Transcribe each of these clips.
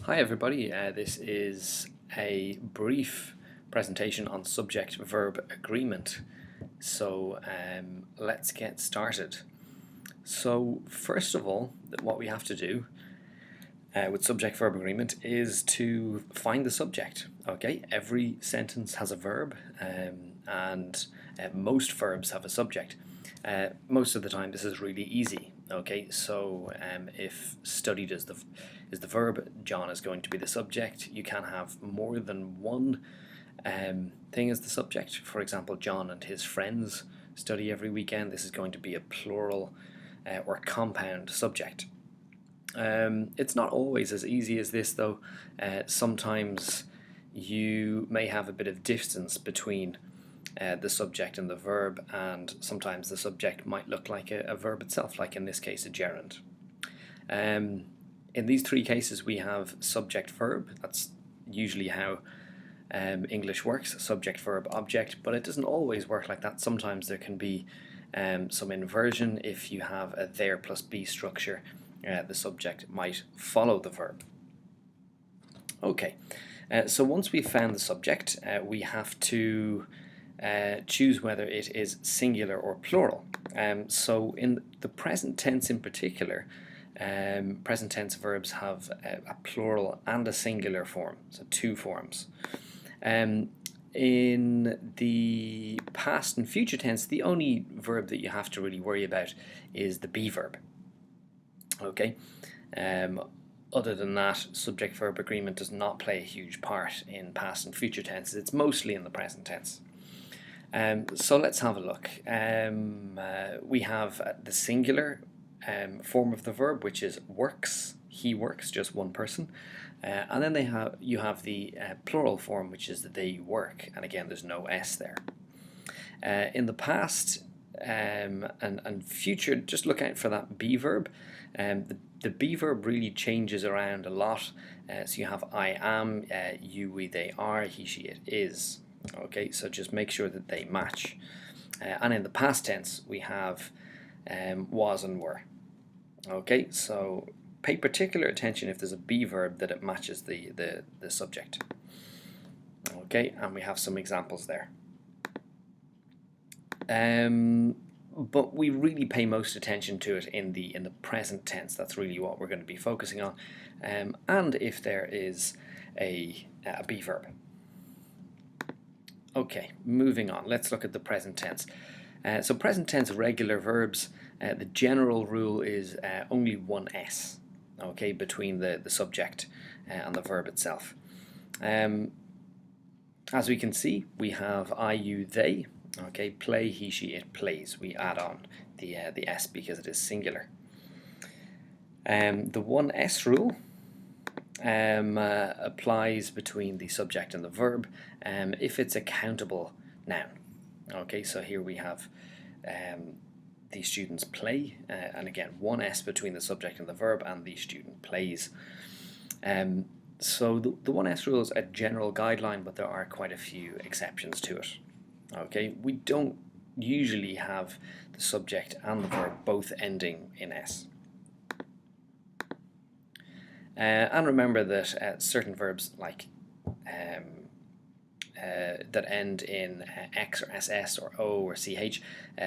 Hi everybody, this is a brief presentation on subject-verb agreement. So let's get started. So first of all, what we have to do with subject-verb agreement is to find the subject. Okay, every sentence has a verb and most verbs have a subject. Most of the time this is really easy. Okay, so if studied is the verb, John is going to be the subject. You can have more than one thing as the subject. For example, John and his friends study every weekend. This is going to be a plural or compound subject. It's not always as easy as this though. Sometimes you may have a bit of distance between the subject and the verb, and sometimes the subject might look like a verb itself, like in this case a gerund. In these three cases we have subject-verb. That's usually how English works, subject, verb, object, but it doesn't always work like that. Sometimes there can be some inversion. If you have a there plus be structure, the subject might follow the verb. Okay, so once we've found the subject, we have to choose whether it is singular or plural. So in the present tense in particular, present tense verbs have a plural and a singular form, so two forms. In the past and future tense, the only verb that you have to really worry about is the be verb. Okay. Other than that, subject-verb agreement does not play a huge part in past and future tenses. It's mostly in the present tense. So let's have a look. We have the singular form of the verb, which is works. He works, just one person. And then you have the plural form, which is they work. And again, there's no S there. In the past and future, just look out for that be verb. The be verb really changes around a lot. So you have I am, you, we, they are, he, she, it is. Okay, so just make sure that they match. And in the past tense, we have was and were. Okay, so pay particular attention if there's a be verb that it matches the subject. Okay, and we have some examples there. But we really pay most attention to it in the present tense. That's really what we're going to be focusing on. And if there is a be verb. Okay, moving on. Let's look at the present tense. So present tense regular verbs, the general rule is only one S, okay, between the subject and the verb itself. As we can see, we have I, you, they. Okay, play, he, she, it plays. We add on the S because it is singular. The one S rule applies between the subject and the verb if it's a countable noun. Okay, so here we have the students play, and again, one S between the subject and the verb, and the student plays. So the one S rule is a general guideline, but there are quite a few exceptions to it. Okay, we don't usually have the subject and the verb both ending in S. And remember that certain verbs like that end in X or SS or O or CH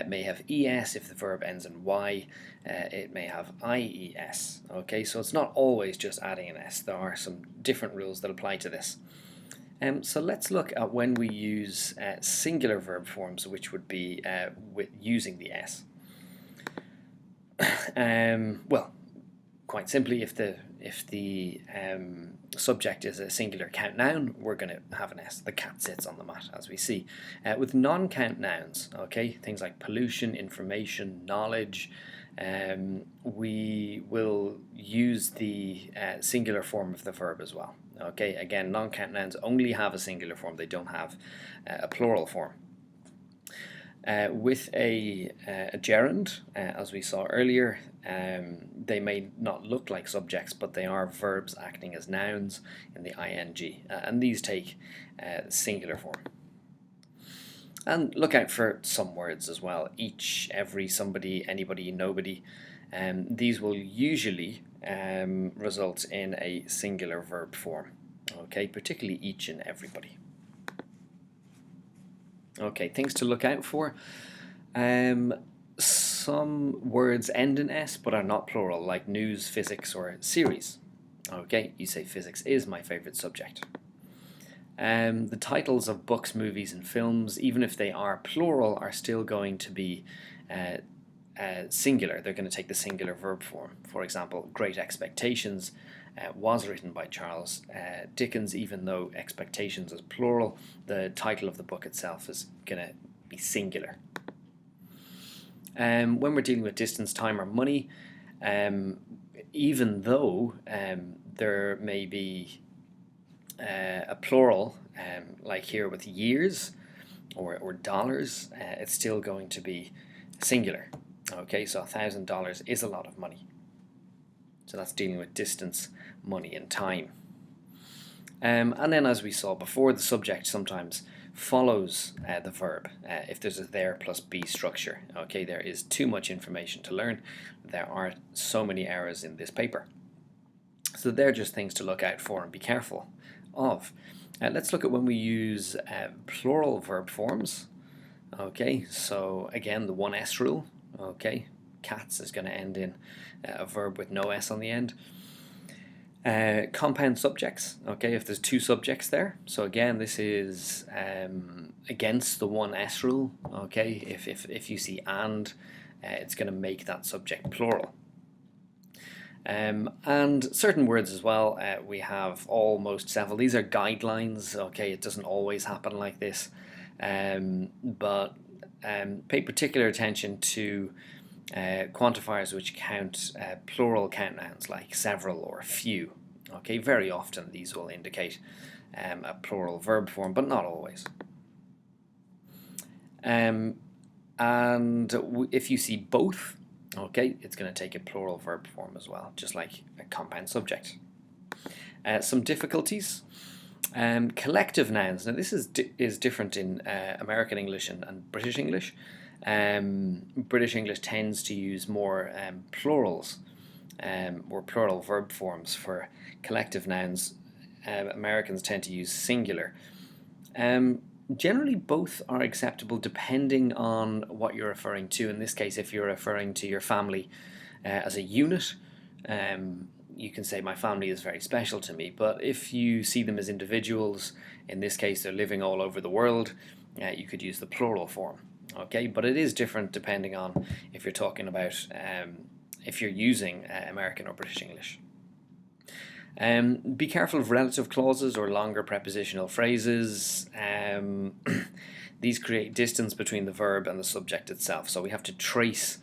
may have ES. If the verb ends in Y, it may have IES. Okay, so it's not always just adding an S. There are some different rules that apply to this. So let's look at when we use singular verb forms, which would be with using the S. Well, quite simply, if the subject is a singular count noun, we're going to have an S. The cat sits on the mat, as we see. With non-count nouns, okay, things like pollution, information, knowledge, we will use the singular form of the verb as well. Okay, again, non-count nouns only have a singular form. They don't have a plural form. With a gerund, as we saw earlier, they may not look like subjects, but they are verbs acting as nouns in the ing, and these take singular form. And look out for some words as well: each, every, somebody, anybody, nobody. These will usually results in a singular verb form. Okay, particularly each and everybody. Okay, things to look out for. Some words end in S but are not plural, like news, physics, or series. Okay, you say physics is my favorite subject. The titles of books, movies, and films, even if they are plural, are still going to be singular. They're going to take the singular verb form. For example, Great Expectations was written by Charles Dickens. Even though Expectations is plural, the title of the book itself is going to be singular. When we're dealing with distance, time, or money, even though there may be a plural, like here with years or dollars, it's still going to be singular. Okay, so $1,000 is a lot of money. So that's dealing with distance, money, and time. And then, as we saw before, the subject sometimes follows the verb if there's a there plus be structure. Okay, there is too much information to learn. There are so many errors in this paper. So they're just things to look out for and be careful of. Let's look at when we use plural verb forms. Okay, so again, the 1S rule. Okay, cats is going to end in a verb with no S on the end. Compound subjects, okay, if there's two subjects there. So again, this is against the 1S rule, okay. If you see and, it's going to make that subject plural. And certain words as well, we have almost several. These are guidelines, okay, it doesn't always happen like this, but pay particular attention to quantifiers which count plural count nouns like several or few. Okay, very often these will indicate a plural verb form, but not always. And if you see both, okay, it's going to take a plural verb form as well, just like a compound subject. Some difficulties. Collective nouns. Now this is different in American English and British English. British English tends to use more plurals or plural verb forms for collective nouns. Americans tend to use singular. Generally both are acceptable depending on what you're referring to. In this case, if you're referring to your family as a unit, you can say my family is very special to me. But if you see them as individuals, in this case they're living all over the world, you could use the plural form. Okay, but it is different depending on if you're talking about if you're using American or British English. Be careful of relative clauses or longer prepositional phrases. These create distance between the verb and the subject itself, so we have to trace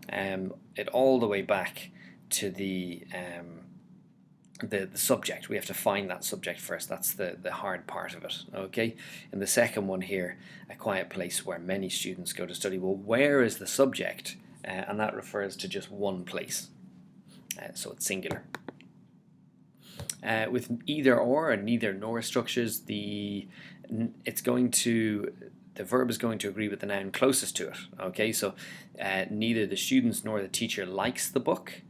it all the way back to the subject. We have to find that subject first. That's the hard part of it. Okay. In the second one here, a quiet place where many students go to study. Well, where is the subject? And that refers to just one place. So it's singular. With either or and neither nor structures, the verb is going to agree with the noun closest to it. Okay, so neither the students nor the teacher likes the book.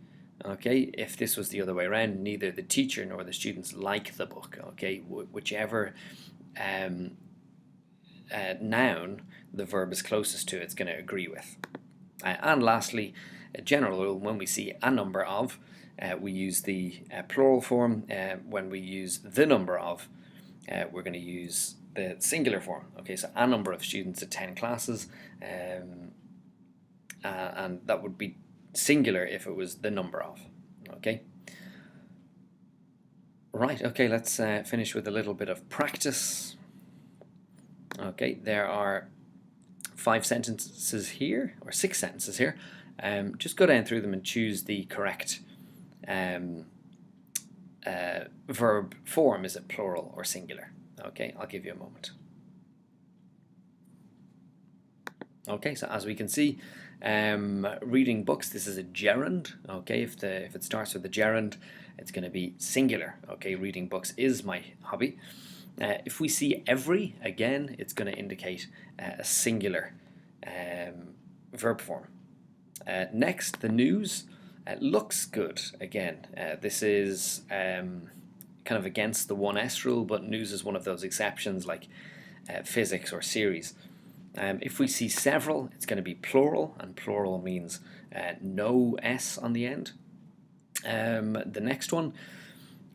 Okay, if this was the other way around, neither the teacher nor the students like the book. Okay, whichever noun the verb is closest to, it's going to agree with. And lastly, a general rule: when we see a number of, we use the plural form. When we use the number of, we're going to use the singular form. Okay, so a number of students attend classes, and that would be singular if it was the number of. Okay. Right, okay, let's finish with a little bit of practice. Okay, there are 5 sentences here, or 6 sentences here. Just go down through them and choose the correct verb form. Is it plural or singular? Okay, I'll give you a moment. Okay, so as we can see, reading books, this is a gerund. Okay, if it starts with a gerund, it's going to be singular. Okay, reading books is my hobby. If we see every, again, it's going to indicate a singular verb form. Next, the news. Looks good, again, this is kind of against the 1S rule, but news is one of those exceptions like physics or series. If we see several, it's going to be plural, and plural means no S on the end. The next one,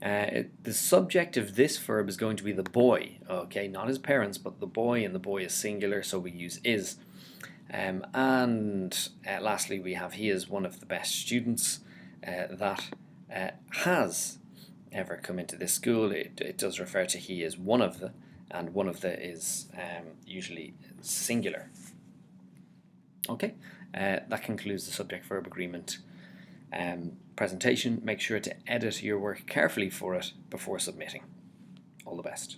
the subject of this verb is going to be the boy, okay, not his parents, but the boy, and the boy is singular, so we use is. And lastly, we have he is one of the best students that has ever come into this school. It does refer to he is one of the, and one of the is usually singular. Okay, that concludes the subject-verb agreement presentation. Make sure to edit your work carefully for it before submitting. All the best.